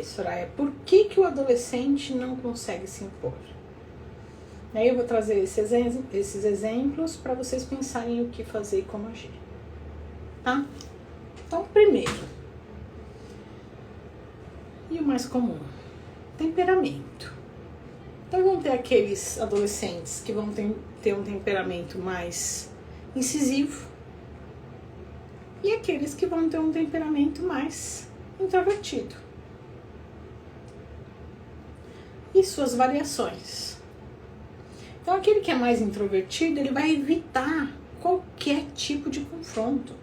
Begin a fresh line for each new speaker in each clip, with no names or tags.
Soraya, por que o adolescente não consegue se impor? Aí eu vou trazer esses exemplos para vocês pensarem o que fazer e como agir. Tá? Então, primeiro, e o mais comum, temperamento. Então vão ter aqueles adolescentes que vão ter um temperamento mais incisivo e aqueles que vão ter um temperamento mais introvertido. E suas variações. Então aquele que é mais introvertido, ele vai evitar qualquer tipo de confronto.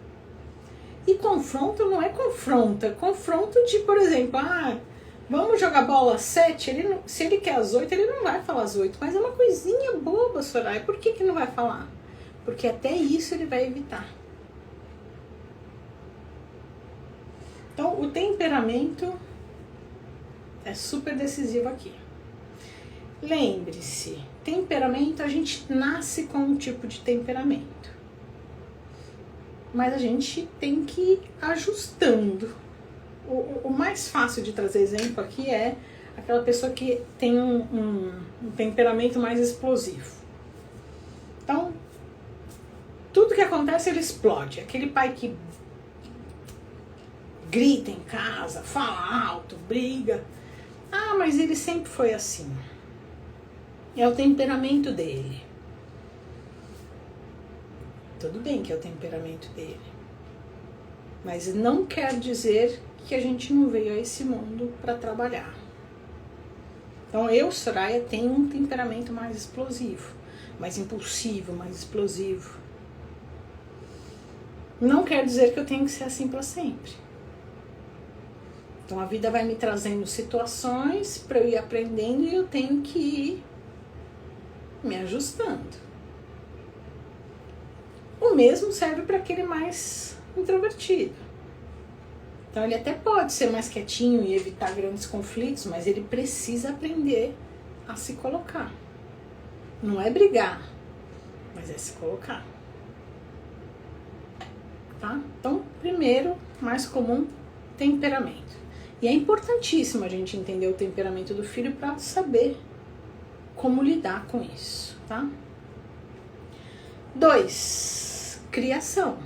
E confronto não é confronto de, por exemplo, vamos jogar bola às 7, se ele quer às 8, ele não vai falar às 8, mas é uma coisinha boba, Soraya. Por que não vai falar? Porque até isso ele vai evitar. Então, o temperamento é super decisivo aqui. Lembre-se, temperamento, a gente nasce com um tipo de temperamento. Mas a gente tem que ir ajustando. O mais fácil de trazer exemplo aqui é aquela pessoa que tem um temperamento mais explosivo. Então, tudo que acontece, ele explode. Aquele pai que grita em casa, fala alto, briga. Mas ele sempre foi assim. É o temperamento dele. Tudo bem que é o temperamento dele. Mas não quer dizer que a gente não veio a esse mundo para trabalhar. Então eu, Soraya, tenho um temperamento mais explosivo, mais impulsivo, mais explosivo. Não quer dizer que eu tenho que ser assim para sempre. Então a vida vai me trazendo situações para eu ir aprendendo e eu tenho que ir me ajustando. O mesmo serve para aquele mais introvertido. Então ele até pode ser mais quietinho e evitar grandes conflitos, mas ele precisa aprender a se colocar. Não é brigar, mas é se colocar. Tá? Então, primeiro, mais comum, temperamento. E é importantíssimo a gente entender o temperamento do filho para saber como lidar com isso, tá? 2, criação.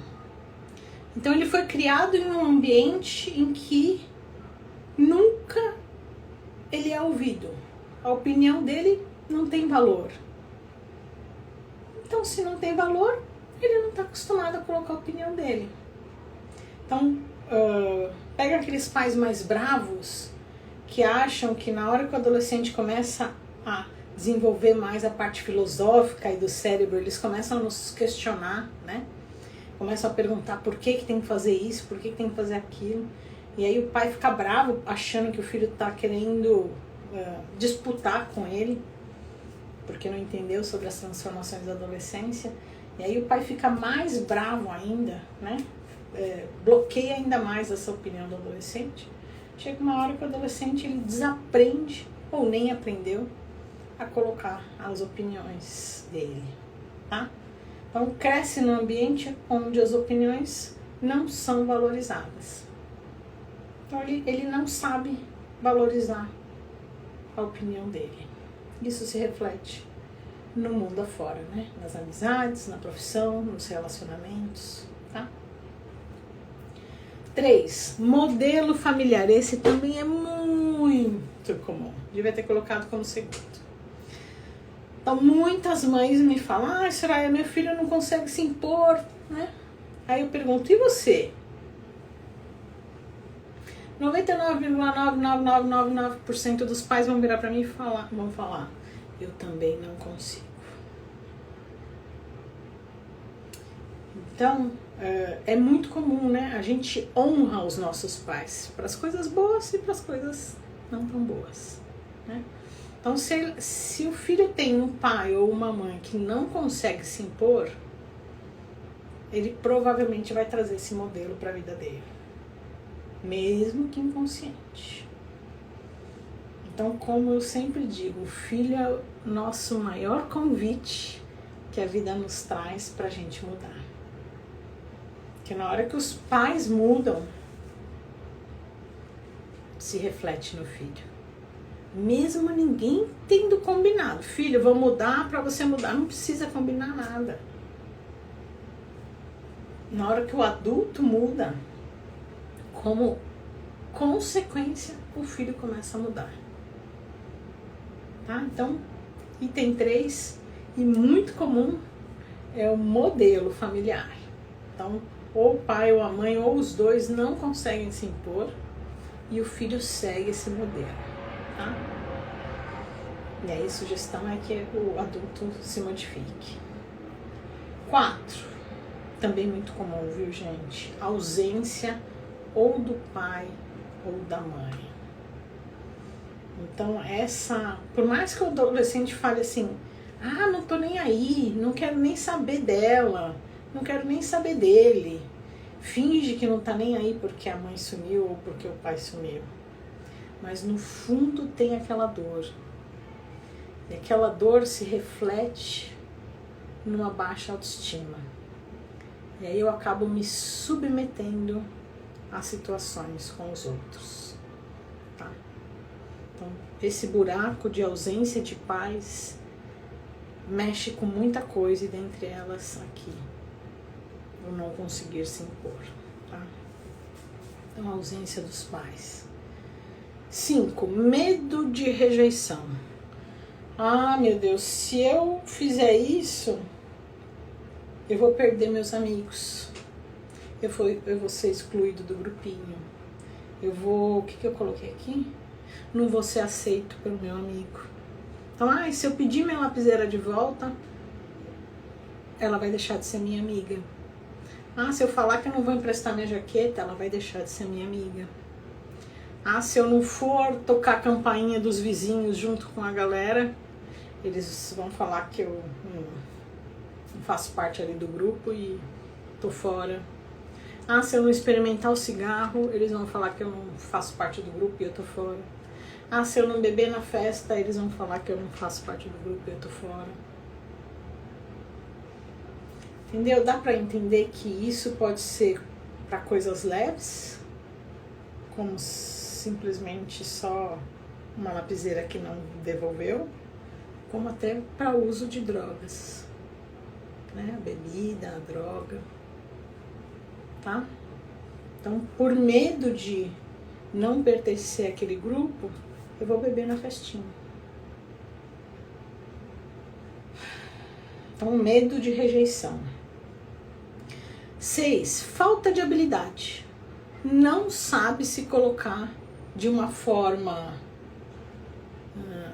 Então ele foi criado em um ambiente em que nunca ele é ouvido. A opinião dele não tem valor. Então, se não tem valor, ele não está acostumado a colocar a opinião dele. Então, pega aqueles pais mais bravos que acham que na hora que o adolescente começa a desenvolver mais a parte filosófica e do cérebro, eles começam a nos questionar, né? Começam a perguntar por que tem que fazer isso, por que tem que fazer aquilo. E aí o pai fica bravo achando que o filho está querendo disputar com ele, porque não entendeu sobre as transformações da adolescência. E aí o pai fica mais bravo ainda, né? Bloqueia ainda mais essa opinião do adolescente. Chega uma hora que o adolescente ele desaprende, ou nem aprendeu, a colocar as opiniões dele, tá? Então cresce num ambiente onde as opiniões não são valorizadas. Então ele não sabe valorizar a opinião dele. Isso se reflete no mundo afora, né? Nas amizades, na profissão, nos relacionamentos, tá? 3, modelo familiar. Esse também é muito comum. Devia ter colocado como segundo. Então, muitas mães me falam, Soraya, meu filho não consegue se impor, né? Aí eu pergunto, e você? 99,99999% dos pais vão virar pra mim e vão falar, eu também não consigo. Então, é muito comum, né? A gente honra os nossos pais para as coisas boas e para as coisas não tão boas, né? Então, se o filho tem um pai ou uma mãe que não consegue se impor, ele provavelmente vai trazer esse modelo para a vida dele, mesmo que inconsciente. Então, como eu sempre digo, o filho é o nosso maior convite que a vida nos traz para a gente mudar. Porque na hora que os pais mudam, se reflete no filho. Mesmo ninguém tendo combinado. Filho, vou mudar para você mudar. Não precisa combinar nada. Na hora que o adulto muda, como consequência, o filho começa a mudar. Tá? Então, item 3, e muito comum, é o modelo familiar. Então, ou o pai ou a mãe, ou os dois não conseguem se impor e o filho segue esse modelo. Tá? E aí a sugestão é que o adulto se modifique. 4, também muito comum, viu, gente? Ausência ou do pai ou da mãe. Então por mais que o adolescente fale assim, não tô nem aí, não quero nem saber dela, não quero nem saber dele. Finge que não tá nem aí porque a mãe sumiu ou porque o pai sumiu. Mas no fundo tem aquela dor. E aquela dor se reflete numa baixa autoestima. E aí eu acabo me submetendo a situações com os outros. Tá? Então, esse buraco de ausência de pais mexe com muita coisa e dentre elas aqui, o não conseguir se impor. Tá? Então, a ausência dos pais. 5, medo de rejeição. Meu Deus, se eu fizer isso, eu vou perder meus amigos. Eu vou ser excluído do grupinho. O que eu coloquei aqui? Não vou ser aceito pelo meu amigo. Então, se eu pedir minha lapiseira de volta, ela vai deixar de ser minha amiga. Se eu falar que eu não vou emprestar minha jaqueta, ela vai deixar de ser minha amiga. Se eu não for tocar a campainha dos vizinhos junto com a galera, eles vão falar que eu não faço parte ali do grupo e tô fora. Se eu não experimentar o cigarro, eles vão falar que eu não faço parte do grupo e eu tô fora. Se eu não beber na festa, eles vão falar que eu não faço parte do grupo e eu tô fora. Entendeu? Dá pra entender que isso pode ser para coisas leves, como simplesmente só uma lapiseira que não devolveu, como até para uso de drogas, né? A bebida, a droga, tá? Então, por medo de não pertencer àquele grupo, eu vou beber na festinha. Então, medo de rejeição. 6, falta de habilidade. Não sabe se colocar de uma forma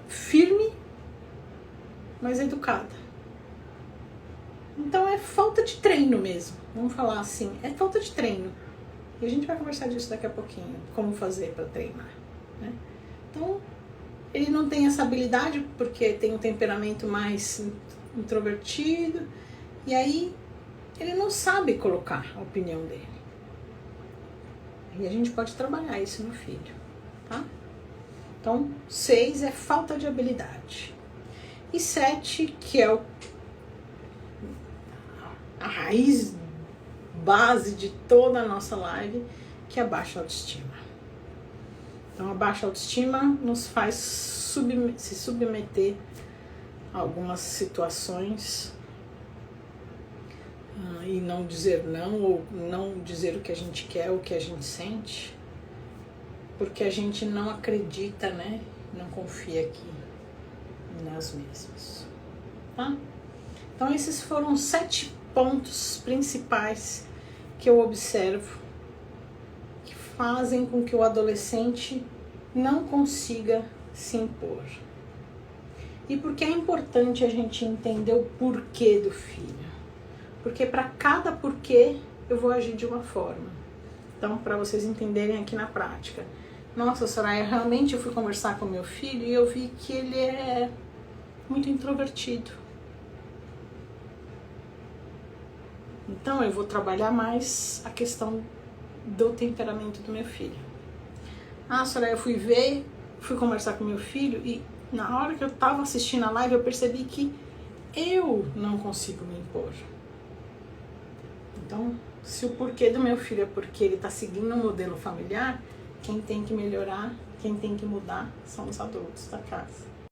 firme, mas educada. Então é falta de treino mesmo. Vamos falar assim, é falta de treino. E a gente vai conversar disso daqui a pouquinho, como fazer para treinar, né? Então, ele não tem essa habilidade porque tem um temperamento mais introvertido, e aí ele não sabe colocar a opinião dele. E a gente pode trabalhar isso no filho, tá? Então, 6 é falta de habilidade. E 7, que é a raiz base de toda a nossa live, que é a baixa autoestima. Então, a baixa autoestima nos faz se submeter a algumas situações e não dizer não, ou não dizer o que a gente quer, o que a gente sente, porque a gente não acredita, né? Não confia aqui em nós mesmos, tá? Então, esses foram 7 pontos principais que eu observo que fazem com que o adolescente não consiga se impor. E por que é importante a gente entender o porquê do filho? Porque para cada porquê eu vou agir de uma forma. Então, para vocês entenderem aqui na prática. Nossa, Soraya, realmente eu fui conversar com meu filho e eu vi que ele é muito introvertido. Então, eu vou trabalhar mais a questão do temperamento do meu filho. Soraya, eu fui conversar com meu filho e na hora que eu estava assistindo a live eu percebi que eu não consigo me impor. Então, se o porquê do meu filho é porque ele está seguindo um modelo familiar, Quem tem que melhorar, quem tem que mudar são os adultos da casa.